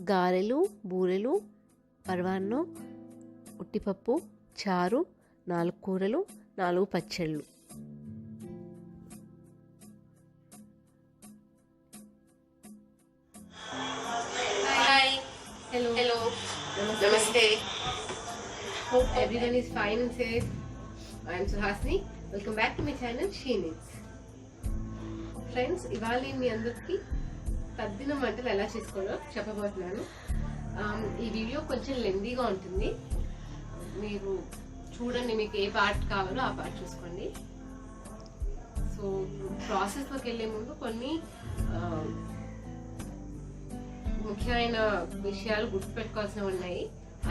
గారెలు, బూరెలు, పరమాన్నం, ఉట్టిపప్పు, చారు, 4 కూరలు, 4 పచ్చళ్ళు. Hi. Hello. Namaste. Hope everyone is fine and safe. I am Suhasini. Welcome back to my channel She Knits. Friends, ఇవాళ నేను మీ అందరికి తద్దిన వంటలు ఎలా చేసుకోవాలో చెప్పబోతున్నాను. ఈ వీడియో కొంచెం లెందీగా ఉంటుంది. మీరు చూడండి, మీకు ఏ పార్ట్ కావాలో ఆ పార్ట్ చూసుకోండి. సో ప్రాసెస్లోకి వెళ్ళే ముందు కొన్ని ముఖ్యమైన విషయాలు గుర్తుపెట్టుకోవాల్సినవి ఉన్నాయి.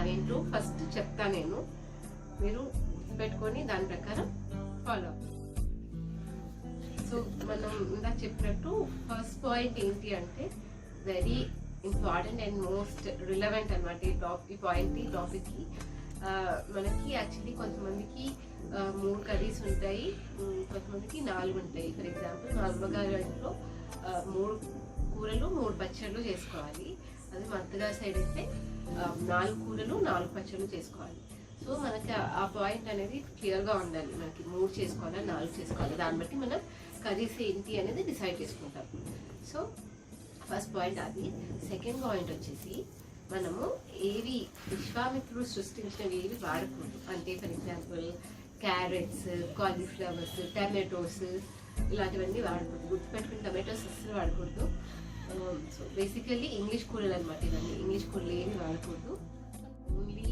అదేంటో ఫస్ట్ చెప్తా నేను, మీరు గుర్తుపెట్టుకొని దాని ప్రకారం ఫాలో అవ్వండి. సో మనం ఇందాక చెప్పినట్టు ఫస్ట్ పాయింట్ ఏంటి అంటే very important and most relevant అనమాట ఈ టాపిక్కి. మనకి యాక్చువల్లీ కొంతమందికి 3 కర్రీస్ ఉంటాయి, కొంతమందికి 4 ఉంటాయి. ఫర్ ఎగ్జాంపుల్, మా అమ్మగారి ఇంట్లో 3 కూరలు 3 పచ్చళ్ళు చేసుకోవాలి. అది మా అత్తగారి సైడ్ అయితే 4 కూరలు 4 పచ్చళ్ళు చేసుకోవాలి. సో మనకి ఆ పాయింట్ అనేది క్లియర్గా ఉండాలి. మనకి 3 చేసుకోవాలా 4 చేసుకోవాలి, దాన్ని బట్టి మనం కర్రీస్ ఏంటి అనేది డిసైడ్ చేసుకుంటాం. సో ఫస్ట్ పాయింట్ అది. సెకండ్ పాయింట్ వచ్చేసి, మనము ఏవి విశ్వామిత్రుడు సృష్టించినవి ఏవి వాడకూడదు. అంటే for example carrots, cauliflowers, tomatoes ఇలాంటివన్నీ వాడకూడదు. గుర్తుపెట్టుకుని టమాటోస్ అస్సలు వాడకూడదు. సో బేసికల్లీ ఇంగ్లీష్ కూరలు అనమాట ఇవన్నీ. ఇంగ్లీష్ కూరలు ఏవి వాడకూడదు. ఓన్లీ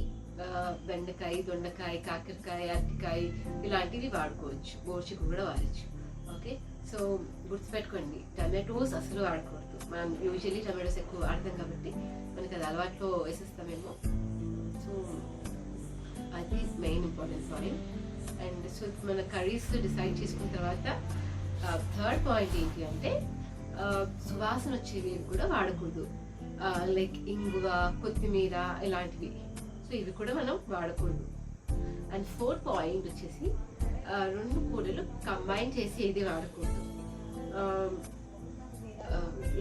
బెండకాయ, దొండకాయ, కాకరకాయ, అరటికాయ ఇలాంటివి వాడుకోవచ్చు. గోరుచిక్కుడు కూడా వాడచ్చు. ఓకే, సో గుర్తుపెట్టుకోండి, టమాటోస్ అసలు వాడకూడదు. మనం యూజువల్లీ టమాటోస్ ఎక్కువ వాడతాం కాబట్టి మనకి అది అలవాట్లో వేసేస్తామేమో. సో అది main important point. And so మన కర్రీస్ డిసైడ్ చేసుకున్న తర్వాత థర్డ్ పాయింట్ ఏంటి అంటే, సువాసన వచ్చేవి కూడా వాడకూడదు. లైక్ ఇంగువ, కొత్తిమీర ఇలాంటివి. సో ఇవి కూడా మనం వాడకూడదు. అండ్ ఫోర్త్ పాయింట్ వచ్చేసి, 2 కూరలు కంబైన్ చేసి ఏది వాడకూడదు.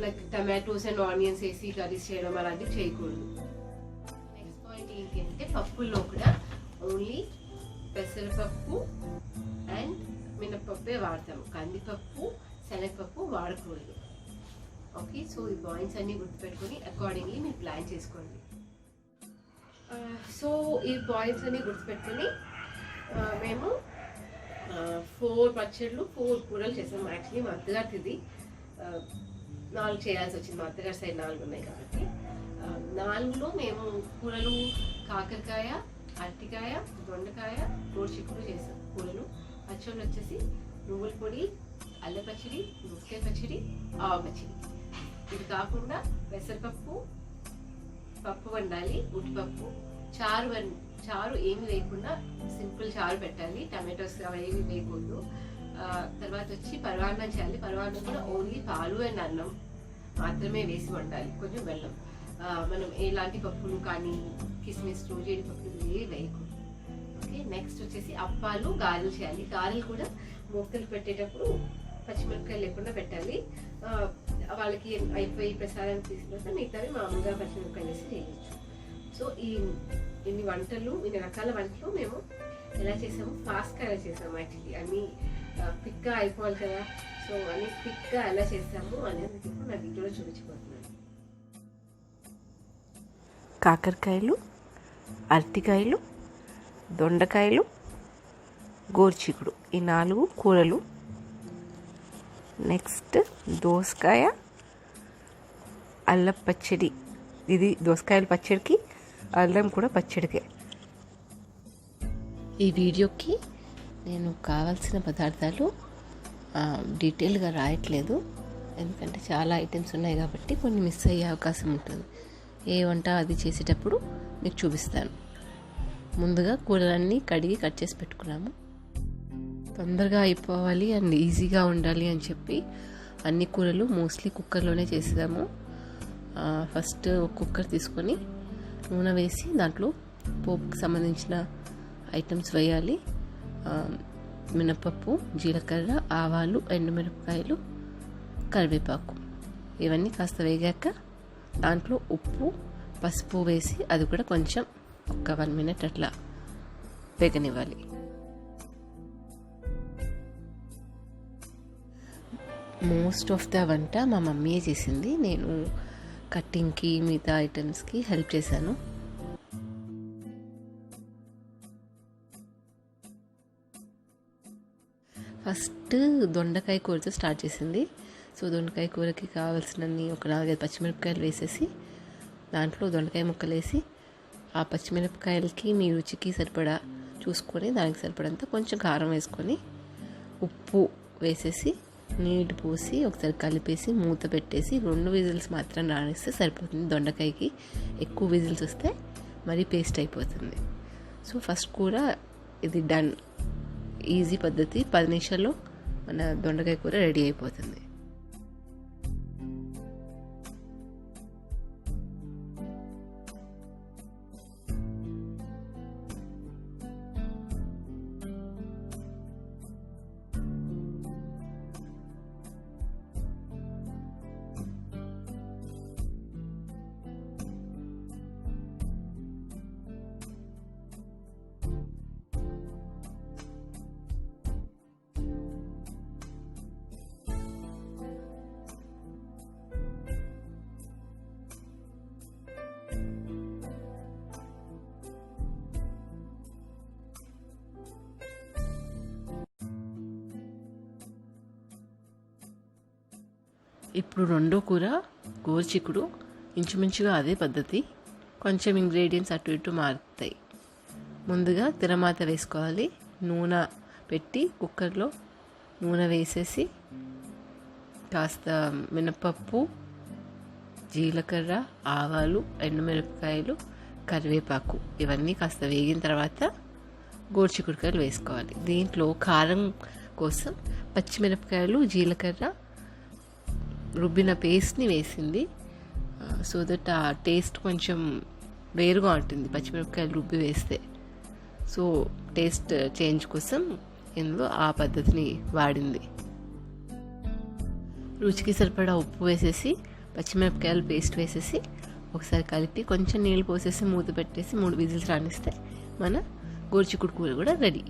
లైక్ టమాటోస్ అండ్ ఆనియన్స్ వేసి కర్రీస్ చేయడం అలాంటివి చేయకూడదు. నెక్స్ట్ పాయింట్ ఏంటి అంటే, పప్పుల్లో కూడా ఓన్లీ పెసరపప్పు అండ్ మినపప్పే వాడతాము. కందిపప్పు, శనగపప్పు వాడకూడదు. ఓకే, సో ఈ పాయింట్స్ అన్ని గుర్తుపెట్టుకొని అకార్డింగ్లీ మీరు ప్లాన్ చేసుకోండి. సో ఈ పాయింట్స్ అన్ని గుర్తుపెట్టుకొని మేము 4 పచ్చళ్ళు 4 కూరలు చేసాము. యాక్చువల్లీ మా అత్తగారిది 4 చేయాల్సి వచ్చింది. మా అత్తగారి సైడ్ 4 ఉన్నాయి కాబట్టి 4లో మేము కూరలు కాకరకాయ, అరటికాయ, దొండకాయ, గోరుచిక్కుడు చేసాం కూరలు. పచ్చళ్ళు వచ్చేసి నువ్వుల పొడి, అల్ల పచ్చడి, దోసకాయ పచ్చడి, ఆవ పచ్చడి. ఇది కాకుండా పెసరపప్పు, పప్పు వండాలి, ఉట్టిపప్పు, చారు ఏమి వేయకుండా సింపుల్ చారు పెట్టాలి. టమాటోస్ అవేమి వేయకూడదు. తర్వాత వచ్చి పరమాన్నం చేయాలి. పరమాన్నం కూడా ఓన్లీ పాలు అండ్ అన్నం మాత్రమే వేసి వండాలి, కొంచెం బెల్లం. మనం ఎలాంటి పప్పులు కానీ కిస్మిస్లు, జీడిపప్పులు ఏవి వేయకూడదు. ఓకే, నెక్స్ట్ వచ్చేసి అప్పాలు, గారెలు చేయాలి. గారెలు కూడా మొక్కలు పెట్టేటప్పుడు పచ్చిమిరపకాయలు లేకుండా పెట్టాలి. వాళ్ళకి అయిపోయి ప్రసాదాన్ని తీసుకుంటే మిగతావి మామూలుగా పచ్చిమిరపకాయలు వేసి చేయవచ్చు. సో ఇన్ని రకాల వంటలు మేము ఎలా చేసాము, ఫాస్ట్గా ఎలా చేసాము. యాక్చువల్లీ అన్నీ క్విక్గా అయిపోవాలి కదా. సో అన్ని క్విక్గా ఎలా చేసాము అనేది ఇప్పుడు నా వీడియోలో చూపించబోతున్నాను. కాకరకాయలు, అరటికాయలు, దొండకాయలు, గోరుచిక్కుడు ఈ 4 కూరలు. నెక్స్ట్ దోసకాయ, అల్లం పచ్చడి. ఇది దోసకాయల పచ్చడికి, అల్లం కూడా పచ్చడికే. ఈ వీడియోకి నేను కావాల్సిన పదార్థాలు డీటెయిల్గా రాయట్లేదు, ఎందుకంటే చాలా ఐటమ్స్ ఉన్నాయి కాబట్టి కొన్ని మిస్ అయ్యే అవకాశం ఉంటుంది. ఏ వంట అది చేసేటప్పుడు మీకు చూపిస్తాను. ముందుగా కూరలన్నీ కడిగి కట్ చేసి పెట్టుకున్నాము. తొందరగా అయిపోవాలి అండ్ ఈజీగా ఉండాలి అని చెప్పి అన్ని కూరలు మోస్ట్లీ కుక్కర్లోనే చేసేదాము. ఫస్ట్ కుక్కర్ తీసుకొని నూనె వేసి దాంట్లో పోపుకి సంబంధించిన ఐటమ్స్ వేయాలి. మినపప్పు, జీలకర్ర, ఆవాలు, ఎండుమిరపకాయలు, కరివేపాకు ఇవన్నీ కాస్త వేగాక దాంట్లో ఉప్పు పసుపు వేసి అది కూడా కొంచెం ఒక 1 minute అట్లా వేగనివ్వాలి. మోస్ట్ ఆఫ్ ద వంట మా మమ్మీయే చేసింది. నేను కట్టింగ్కి మిగతా ఐటమ్స్కి హెల్ప్ చేశాను. ఫస్ట్ దొండకాయ కూరతో స్టార్ట్ చేసింది. సో దొండకాయ కూరకి కావాల్సినన్ని ఒక 4-5 పచ్చిమిరపకాయలు వేసేసి దాంట్లో దొండకాయ ముక్కలు వేసి ఆ పచ్చిమిరపకాయలకి మీ రుచికి సరిపడా చూసుకొని దానికి సరిపడంత కొంచెం కారం వేసుకొని ఉప్పు వేసేసి నీళ్ళు పోసి ఒకసారి కలిపేసి మూత పెట్టేసి 2 విజిల్స్ మాత్రం రానిస్తే సరిపోతుంది. దొండకాయకి ఎక్కువ విజిల్స్ వస్తే మరీ పేస్ట్ అయిపోతుంది. సో ఫస్ట్ కూర ఇది డన్. ఈజీ పద్ధతి, 10 నిమిషాల్లో మన దొండకాయ కూర రెడీ అయిపోతుంది. ఇప్పుడు రెండో కూర గోరుచిక్కుడు. ఇంచుమించుగా అదే పద్ధతి, కొంచెం ఇంగ్రీడియంట్స్ అటు ఇటు మారుతాయి. ముందుగా తిరమాత వేసుకోవాలి. నూనె పెట్టి కుక్కర్లో నూనె వేసేసి కాస్త మినపప్పు, జీలకర్ర, ఆవాలు, ఎండుమిరపకాయలు, కరివేపాకు ఇవన్నీ కాస్త వేగిన తర్వాత గోరుచిక్కుడుకాయలు వేసుకోవాలి. దీంట్లో కారం కోసం పచ్చిమిరపకాయలు, జీలకర్ర రుబ్బిన పేస్ట్ని వేసింది. సో దట్ ఆ టేస్ట్ కొంచెం వేరుగా ఉంటుంది పచ్చిమిరపకాయలు రుబ్బి వేస్తే. సో టేస్ట్ చేంజ్ కోసం ఇందులో ఆ పద్ధతిని వాడింది. రుచికి సరిపడా ఉప్పు వేసేసి పచ్చిమిరపకాయలు పేస్ట్ వేసేసి ఒకసారి కలిపి కొంచెం నీళ్ళు పోసేసి మూత పెట్టేసి 3 విజిల్స్ రానిస్తే మన గోరుచిక్కుడు కూర కూడా రెడీ.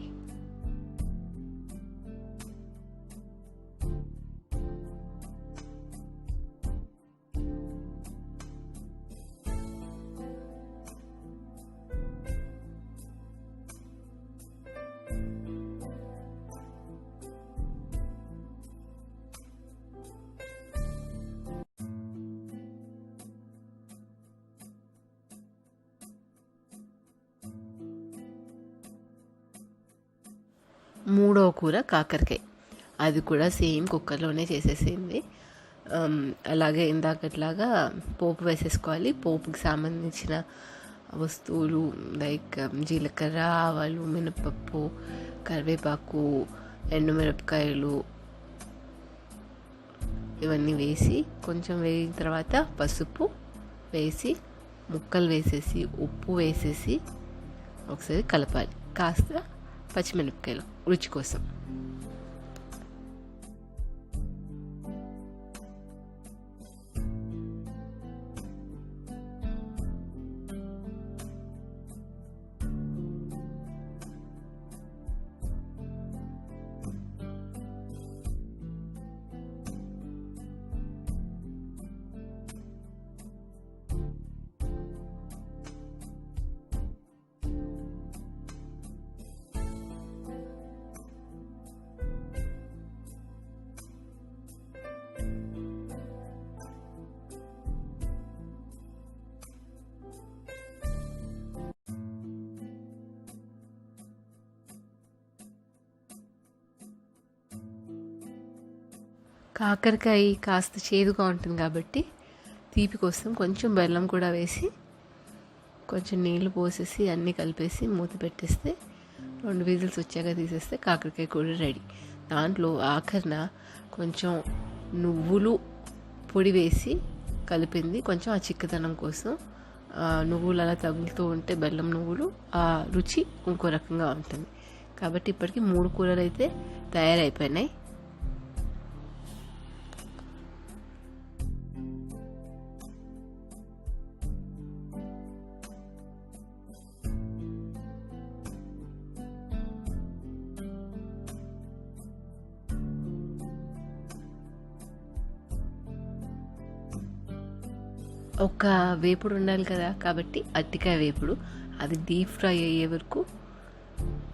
మూడవ కూర కాకరకాయ. అది కూడా సేమ్ కుక్కర్లోనే చేసేసింది. అలాగే ఇందాకట్లాగా పోపు వేసేసుకోవాలి. పోపుకి సంబంధించిన వస్తువులు లైక్ జీలకర్ర, ఆవాలు, మినపప్పు, కరివేపాకు, ఎండుమిరపకాయలు ఇవన్నీ వేసి కొంచెం వేగిన తర్వాత పసుపు వేసి ముక్కలు వేసేసి ఉప్పు వేసేసి ఒకసారి కలపాలి. కాస్త పచ్చిమిరపకాయలు రుచి కోసం. కాకరకాయ కాస్త చేదుగా ఉంటుంది కాబట్టి తీపి కోసం కొంచెం బెల్లం కూడా వేసి కొంచెం నీళ్లు పోసేసి అన్నీ కలిపేసి మూత పెట్టేస్తే 2 విజిల్స్ వచ్చాక తీసేస్తే కాకరకాయ కూర రెడీ. దాంట్లో ఆఖరిన కొంచెం నువ్వులు పొడి వేసి కలిపింది, కొంచెం ఆ చిక్కదనం కోసం. నువ్వులు అలా తగులుతూ ఉంటే బెల్లం నువ్వులు ఆ రుచి ఇంకో రకంగా ఉంటుంది. కాబట్టి ఇప్పటికి 3 కూరలు అయితే తయారైపోయినాయి. ఒక వేపుడు ఉండాలి కదా, కాబట్టి అరటికాయ వేపుడు అది డీప్ ఫ్రై అయ్యే వరకు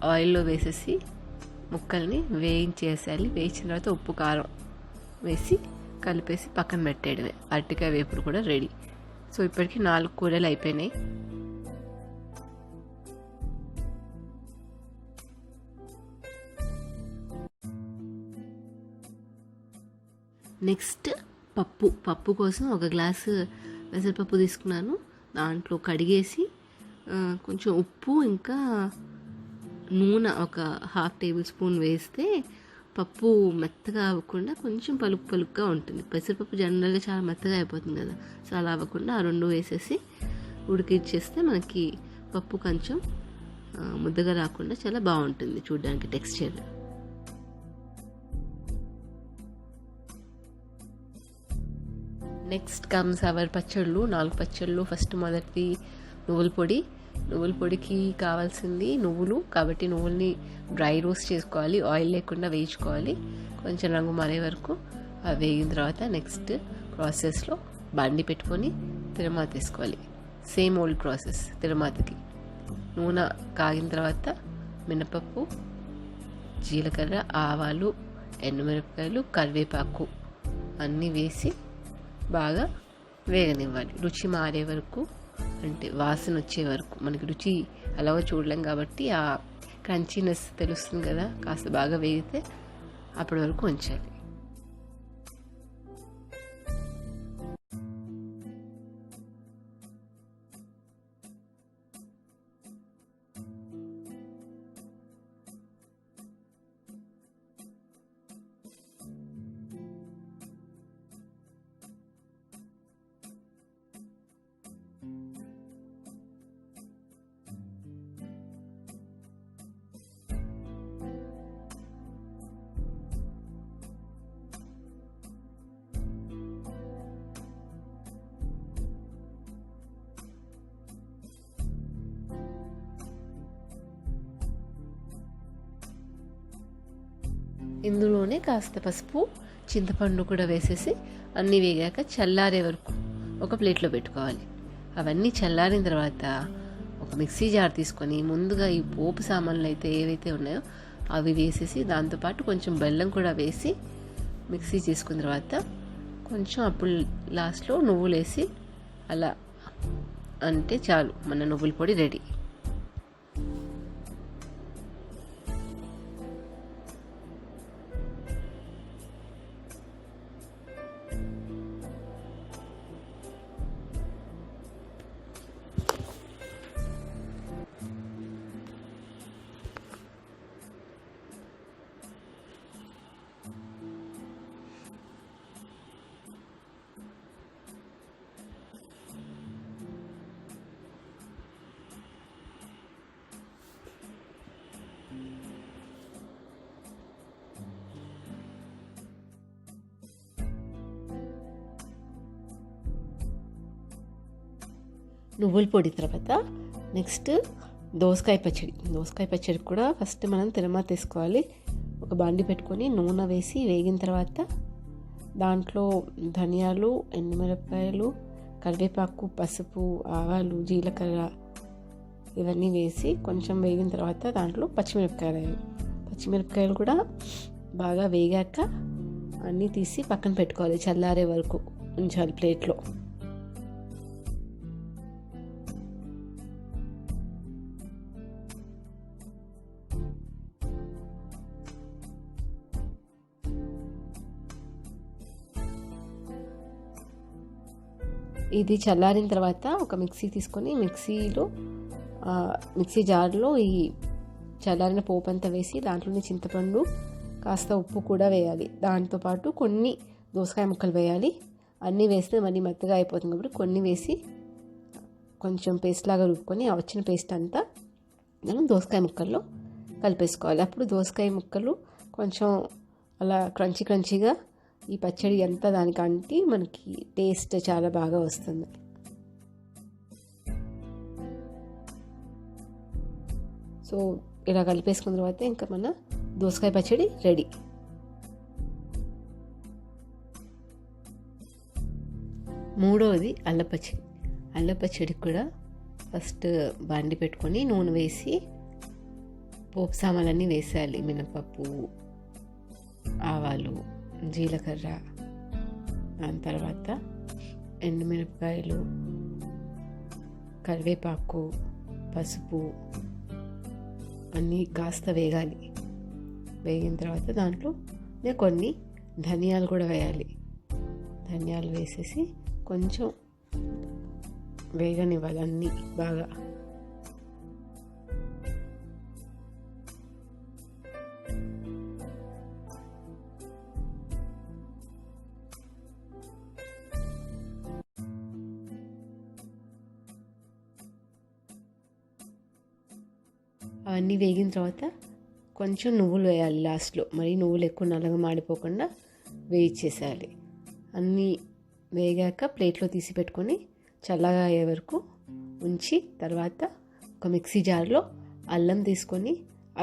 ఆయిల్లో వేసేసి ముక్కల్ని వేయించేసేయాలి. వేయించిన తర్వాత ఉప్పు కారం వేసి కలిపేసి పక్కన పెట్టేయడమే. అరటికాయ వేపుడు కూడా రెడీ. సో ఇప్పటికి 4 కూరలు అయిపోయినాయి. నెక్స్ట్ పప్పు కోసం ఒక గ్లాసు పెసరపప్పు తీసుకున్నాను. దాంట్లో కడిగేసి కొంచెం ఉప్పు ఇంకా నూనె ఒక 1/2 టేబుల్ స్పూన్ వేస్తే పప్పు మెత్తగా అవ్వకుండా కొంచెం పలుకుగా ఉంటుంది. పెసరపప్పు జనరల్గా చాలా మెత్తగా అయిపోతుంది కదా, సో అలా అవ్వకుండా ఆ 2 వేసేసి ఉడికిచ్చేస్తే మనకి పప్పు కొంచెం ముద్దగా రాకుండా చాలా బాగుంటుంది చూడడానికి టెక్స్చర్. నెక్స్ట్ కమ్స్ అవర్ పచ్చళ్ళు. 4 పచ్చళ్ళు. ఫస్ట్ మొదటిది నువ్వుల పొడికి కావాల్సింది నువ్వులు, కాబట్టి నువ్వుల్ని డ్రై రోస్ట్ చేసుకోవాలి, ఆయిల్ లేకుండా వేయించుకోవాలి కొంచెం రంగు మారే వరకు. అవి వేగిన తర్వాత నెక్స్ట్ ప్రాసెస్లో బండి పెట్టుకొని తిరమాత వేసుకోవాలి. సేమ్ ఓల్డ్ ప్రాసెస్ తిరమాతకి. నూనె కాగిన తర్వాత మినపప్పు, జీలకర్ర, ఆవాలు, ఎండుమిరపకాయలు, కరివేపాకు అన్నీ వేసి బాగా వేగనివ్వాలి. రుచి మారే వరకు, అంటే వాసన వచ్చే వరకు. మనకి రుచి అలాగో చూడలేం కాబట్టి ఆ క్రంచీనెస్ తెలుస్తుంది కదా, కాస్త బాగా వేగితే అప్పటి వరకు ఉంచాలి. ఇందులోనే కాస్త పసుపు, చింతపండు కూడా వేసేసి అన్నీ వేగాక చల్లారే వరకు ఒక ప్లేట్లో పెట్టుకోవాలి. అవన్నీ చల్లారిన తర్వాత ఒక మిక్సీ జార్ తీసుకొని ముందుగా ఈ పోపు సామాన్లు అయితే ఏవైతే ఉన్నాయో అవి వేసేసి దాంతోపాటు కొంచెం బెల్లం కూడా వేసి మిక్సీ చేసుకున్న తర్వాత కొంచెం అప్పుడు లాస్ట్లో నువ్వులు వేసి అలా అంటే చాలు, మన నువ్వుల పొడి రెడీ. నువ్వుల పొడి తర్వాత నెక్స్ట్ దోసకాయ పచ్చడి కూడా ఫస్ట్ మనం తిరమాత వేసుకోవాలి. ఒక బాండి పెట్టుకొని నూనె వేసి వేగిన తర్వాత దాంట్లో ధనియాలు, ఎండుమిరపకాయలు, కరివేపాకు, పసుపు, ఆవాలు, జీలకర్ర ఇవన్నీ వేసి కొంచెం వేగిన తర్వాత దాంట్లో పచ్చిమిరపకాయలు కూడా బాగా వేగాక అన్నీ తీసి పక్కన పెట్టుకోవాలి. చల్లారే వరకు ఉంచాలి ప్లేట్లో. ఇది చల్లారిన తర్వాత ఒక మిక్సీ తీసుకొని మిక్సీ జార్లో ఈ చల్లారిన పోపు అంతా వేసి దాంట్లోనే చింతపండు, కాస్త ఉప్పు కూడా వేయాలి. దాంతోపాటు కొన్ని దోసకాయ ముక్కలు వేయాలి. అన్నీ వేస్తే మళ్ళీ మెత్తగా అయిపోతుంది కాబట్టి కొన్ని వేసి కొంచెం పేస్ట్ లాగా రుబ్బుకొని ఆ వచ్చిన పేస్ట్ అంతా మనం దోసకాయ ముక్కల్లో కలిపేసుకోవాలి. అప్పుడు దోసకాయ ముక్కలు కొంచెం అలా క్రంచీగా ఈ పచ్చడి అంతా దానికంటే మనకి టేస్ట్ చాలా బాగా వస్తుంది. సో ఇలా కలిపేసుకున్న తర్వాత ఇంకా మన దోసకాయ పచ్చడి రెడీ. మూడవది అల్లపచ్చడి. అల్లపచ్చడికి కూడా ఫస్ట్ బండి పెట్టుకొని నూనె వేసి పోపు సామాన్లన్నీ వేసేయాలి. మినపప్పు, ఆవాలు, జీలకర్ర, దాని తర్వాత ఎండుమిరపకాయలు, కరివేపాకు, పసుపు అన్నీ కాస్త వేగాలి. వేగిన తర్వాత దాంట్లో కొన్ని ధనియాలు కూడా వేయాలి. ధనియాలు వేసేసి కొంచెం వేగనివ్వాలి అన్నీ బాగా. అవన్నీ వేగిన తర్వాత కొంచెం నువ్వులు వేయాలి లాస్ట్లో. మరి నువ్వులు ఎక్కువ నల్లగా మాడిపోకుండా వేయించేసేయాలి. అన్నీ వేగాక ప్లేట్లో తీసి పెట్టుకొని చల్లగా అయ్యే వరకు ఉంచి తర్వాత ఒక మిక్సీ జార్లో అల్లం తీసుకొని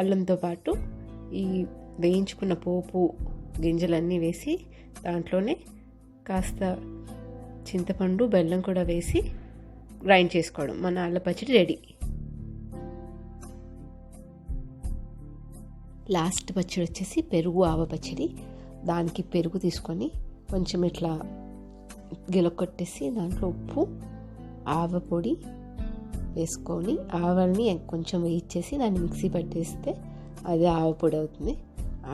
అల్లంతో పాటు ఈ వేయించుకున్న పోపు గింజలన్నీ వేసి దాంట్లోనే కాస్త చింతపండు, బెల్లం కూడా వేసి గ్రైండ్ చేసుకోవడం. మన అల్ల పచ్చడి రెడీ. లాస్ట్ పచ్చడి వచ్చేసి పెరుగు ఆవ పచ్చడి. దానికి పెరుగు తీసుకొని కొంచెం ఇట్లా గిలకొట్టేసి దాంట్లో ఉప్పు, ఆవ పొడి వేసుకొని ఆవల్ని కొంచెం వేయించేసి దాన్ని మిక్సీ పట్టేస్తే అది ఆవ పొడి అవుతుంది.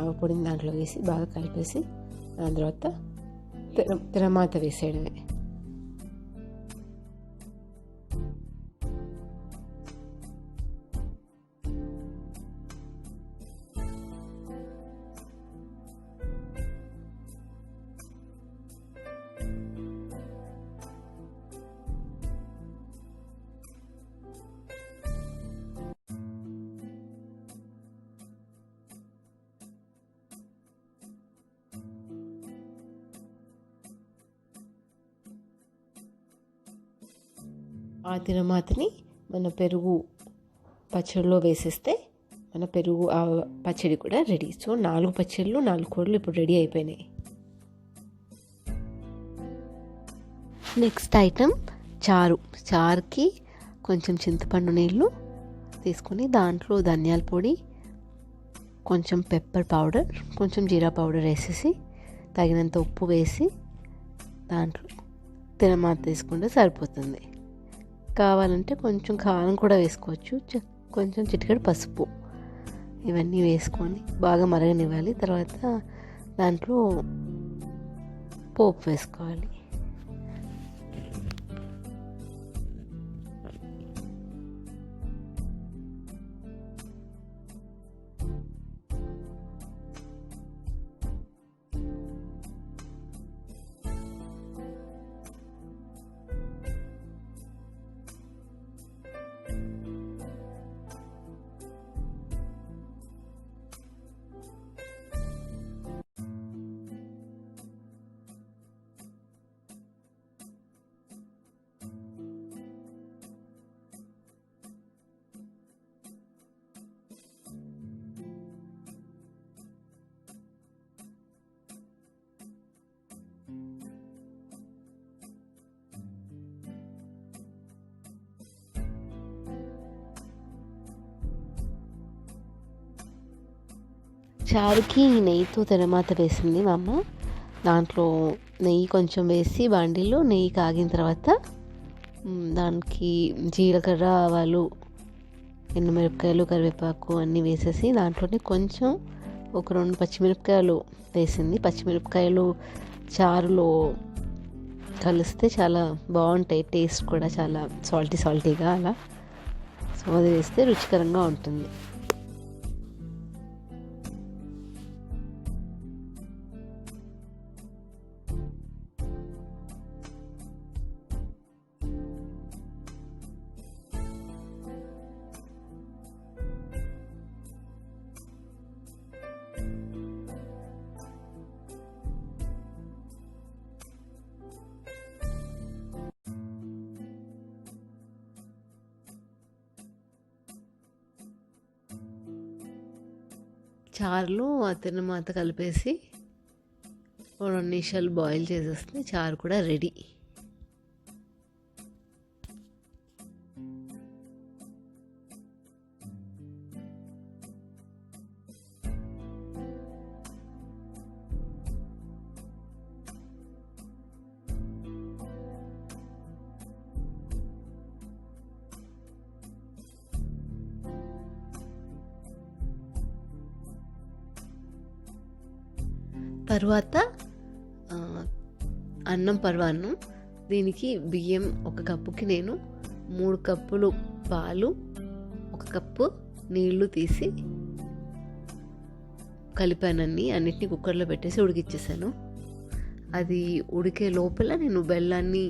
ఆవ పొడిని దాంట్లో వేసి బాగా కలిపేసి దాని తర్వాత తిరమాత వేసేయడమే. ఆ తిరమాతని మన పెరుగు పచ్చడిలో వేసేస్తే మన పెరుగు ఆ పచ్చడి కూడా రెడీ. సో 4 పచ్చళ్ళు 4 కూరలు ఇప్పుడు రెడీ అయిపోయినాయి. నెక్స్ట్ ఐటెం చారు. చారుకి కొంచెం చింతపండు నీళ్ళు తీసుకొని దాంట్లో ధనియాల పొడి, కొంచెం పెప్పర్ పౌడర్, కొంచెం జీరా పౌడర్ వేసేసి తగినంత ఉప్పు వేసి దాంట్లో తిరమాత తీసుకుంటే సరిపోతుంది. కావాలంటే కొంచెం కారం కూడా వేసుకోవచ్చు. కొంచెం చిటికెడు పసుపు ఇవన్నీ వేసుకొని బాగా మరగనివ్వాలి. తర్వాత దాంట్లో పోపు వేసుకోవాలి. చారుకి నెయ్యితో తిరమాత వేసింది మా అమ్మ. దాంట్లో నెయ్యి కొంచెం వేసి బాండీలో నెయ్యి కాగిన తర్వాత దానికి జీలకర్ర, ఆవాలు, ఎండుమిరపకాయలు, కరివేపాకు అన్నీ వేసేసి దాంట్లోనే కొంచెం ఒక 2 పచ్చిమిరపకాయలు వేసింది. పచ్చిమిరపకాయలు చారులో కలిస్తే చాలా బాగుంటాయి. టేస్ట్ కూడా చాలా సాల్టీగా అలా. సో అది వేస్తే రుచికరంగా ఉంటుంది. చారులో ఆ తిరమాత కలిపేసి 2 నిమిషాలు బాయిల్ చేసేస్తే చారు కూడా రెడీ. తర్వాత అన్నం పరవాన్నం. దీనికి బియ్యం 1 కప్పుకి నేను 3 కప్పులు పాలు, 1 కప్పు నీళ్లు తీసి అన్నిటిని కుక్కర్లో పెట్టేసి ఉడికిచ్చేసాను. అది ఉడికే లోపల నేను బెల్లాన్ని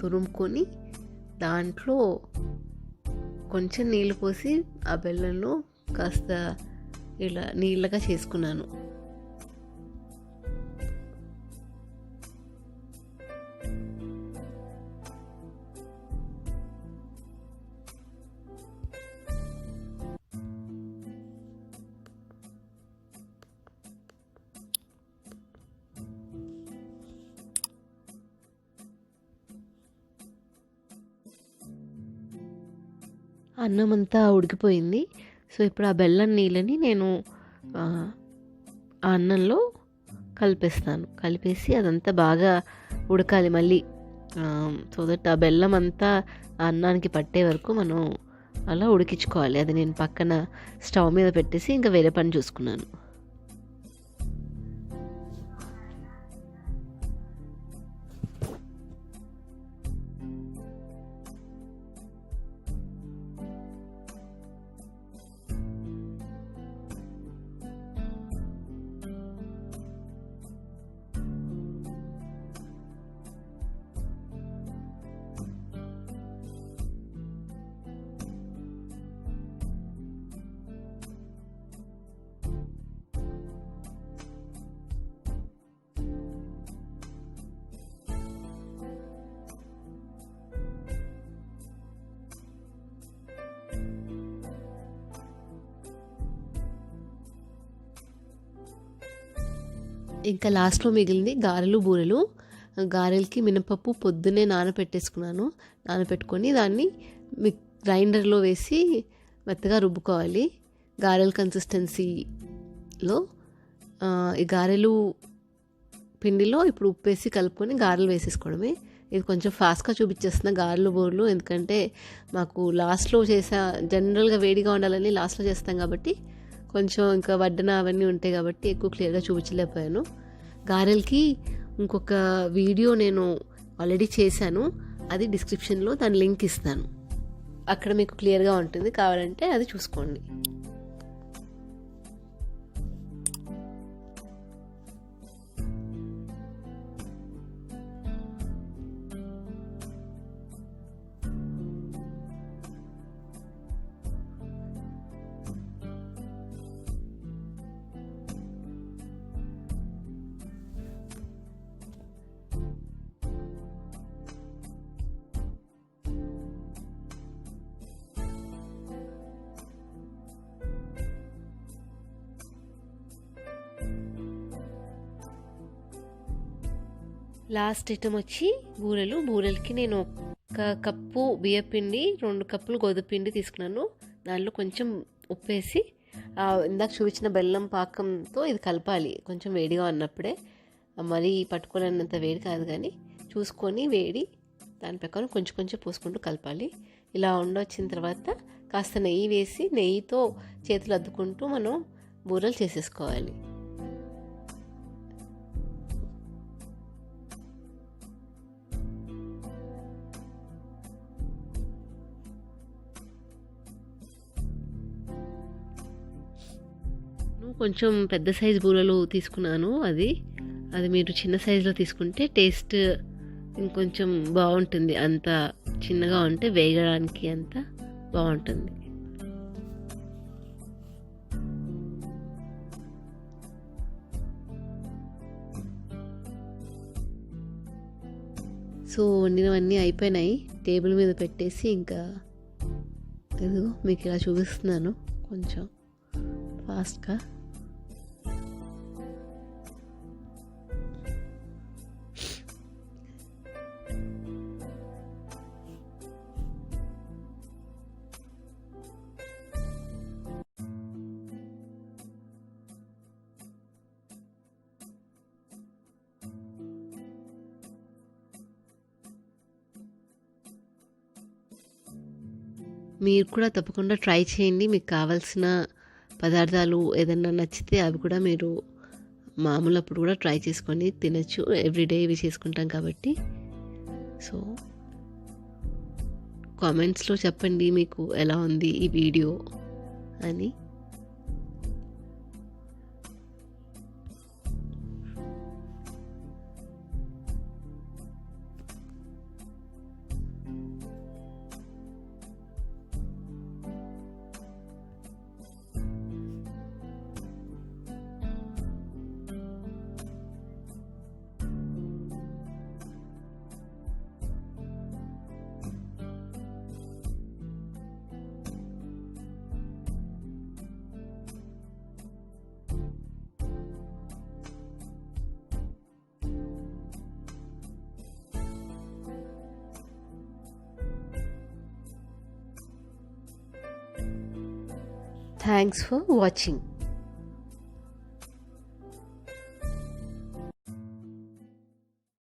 తురుముకొని దాంట్లో కొంచెం నీళ్ళు పోసి ఆ బెల్లంలో కాస్త ఇలా నీళ్ళగా చేసుకున్నాను. అన్నం అంతా ఉడికిపోయింది. సో ఇప్పుడు ఆ బెల్లం నీళ్ళని నేను ఆ అన్నంలో కలిపేసి అదంతా బాగా ఉడకాలి మళ్ళీ. సో దట్ ఆ బెల్లం అంతా ఆ అన్నానికి పట్టే వరకు మనం అలా ఉడికించుకోవాలి. అది నేను పక్కన స్టవ్ మీద పెట్టేసి ఇంకా వేరే పని చూసుకున్నాను. ఇంకా లాస్ట్లో మిగిలింది గారెలు, బూరెలు. గారెలకి మినపప్పు పొద్దున్నే నానపెట్టుకొని దాన్ని గ్రైండర్లో వేసి మెత్తగా రుబ్బుకోవాలి. గారెల కన్సిస్టెన్సీలో ఈ గారెలు పిండిలో ఇప్పుడు ఉప్పేసి కలుపుకొని గారెలు వేసేసుకోవడమే. ఇది కొంచెం ఫాస్ట్గా చూపించేస్తున్న గారెలు, బూరెలు, ఎందుకంటే మాకు లాస్ట్లో జనరల్గా వేడిగా ఉండాలని లాస్ట్లో చేస్తాం కాబట్టి కొంచెం ఇంకా వడ్డన అవన్నీ ఉంటాయి కాబట్టి ఎక్కువ క్లియర్గా చూపించలేకపోయాను. గారెలకి ఇంకొక వీడియో నేను ఆల్రెడీ చేశాను, అది డిస్క్రిప్షన్లో దాని లింక్ ఇస్తాను. అక్కడ మీకు క్లియర్గా ఉంటుంది, కావాలంటే అది చూసుకోండి. లాస్ట్ ఐటమ్ వచ్చి బూరెలకి నేను 1 కప్పు బియ్యపిండి, 2 కప్పులు గోధుమ పిండి తీసుకున్నాను. దాంట్లో కొంచెం ఉప్పేసి ఇందాక చూపించిన బెల్లం పాకంతో ఇది కలపాలి. కొంచెం వేడిగా ఉన్నప్పుడే, మరీ పట్టుకోలేనంత వేడి కాదు కానీ చూసుకొని వేడి దాని ప్రకారం కొంచెం కొంచెం పోసుకుంటూ కలపాలి. ఇలా ఉండొచ్చిన తర్వాత కాస్త నెయ్యి వేసి నెయ్యితో చేతులు అద్దుకుంటూ మనం బూరెలు చేసేసుకోవాలి. కొంచెం పెద్ద సైజు బూరెలు తీసుకున్నాను. అది మీరు చిన్న సైజులో తీసుకుంటే టేస్ట్ ఇంకొంచెం బాగుంటుంది. అంత చిన్నగా ఉంటే వేగడానికి అంత బాగుంటుంది. సో వండినవన్నీ అయిపోయినాయి. టేబుల్ మీద పెట్టేసి ఇంకా ఇదిగో మీకు ఇలా చూపిస్తున్నాను కొంచెం ఫాస్ట్గా. మీరు కూడా తప్పకుండా ట్రై చేయండి. మీకు కావాల్సిన పదార్థాలు ఏదన్నా నచ్చితే అవి కూడా మీరు మామూలు అప్పుడు కూడా ట్రై చేసుకొని తినచ్చు. ఎవ్రీడే ఇవి చేసుకుంటాం కాబట్టి. సో కామెంట్స్లో చెప్పండి మీకు ఎలా ఉంది ఈ వీడియో అని. Thanks for watching.